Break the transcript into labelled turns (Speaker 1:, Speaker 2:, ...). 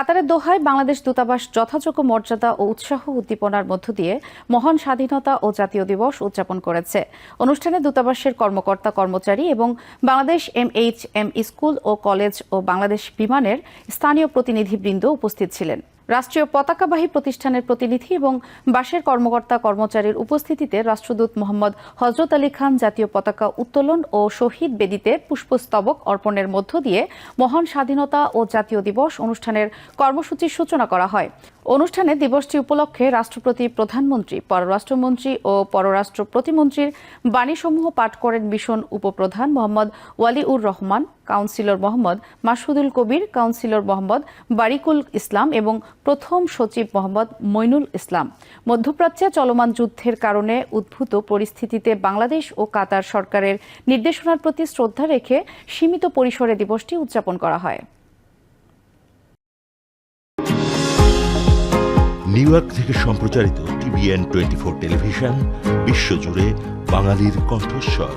Speaker 1: কাতারের দোহায় বাংলাদেশ দূতাবাস যথাযোগ্য মর্যাদা ও উৎসাহ উদ্দীপনার মধ্য দিয়ে মহান স্বাধীনতা ও জাতীয় দিবস উদযাপন করেছে। অনুষ্ঠানে দূতাবাসের কর্মকর্তা কর্মচারী এবং বাংলাদেশ MHM স্কুল ও কলেজ ও বাংলাদেশ বিমানের স্থানীয় প্রতিনিধিবৃন্দ উপস্থিত ছিলেন। রাষ্ট্রীয় পতাকাবাহী প্রতিষ্ঠানের প্রতিনিধি এবং বাসের কর্মকর্তা কর্মচারীর উপস্থিতিতে রাষ্ট্রদূত মোহাম্মদ হযরত আলী খান জাতীয় পতাকা উত্তোলন ও শহীদ বেদিতে পুষ্পস্তবক অর্পণের মধ্য দিয়ে মহান স্বাধীনতা ও জাতীয় দিবস অনুষ্ঠানের কর্মসূচির সূচনা করা হয়। অনুষ্ঠানে দিবসটি উপলক্ষে রাষ্ট্রপতি, প্রধানমন্ত্রী, পররাষ্ট্রমন্ত্রী ও পররাষ্ট্র প্রতিমন্ত্রীর বাণীসমূহ পাঠ করেন মিশন উপপ্রধান মোহাম্মদ ওয়ালিউর রহমান, কাউন্সিলর মোহাম্মদ মাসুদুল কবির, কাউন্সিলর মোহাম্মদ বারিকুল ইসলাম এবং প্রথম সচিব মোহাম্মদ মইনুল ইসলাম। মধ্যপ্রাচ্যে চলমান যুদ্ধের কারণে উদ্ভূত পরিস্থিতিতে বাংলাদেশ ও কাতার সরকারের নির্দেশনার প্রতি শ্রদ্ধা রেখে সীমিত পরিসরে দিবসটি উদযাপন করা হয়।
Speaker 2: নিউ ইয়র্ক থেকে সম্প্রচারিত TVN 24 টেলিভিশন বিশ্বজুড়ে বাঙালির কণ্ঠস্বর।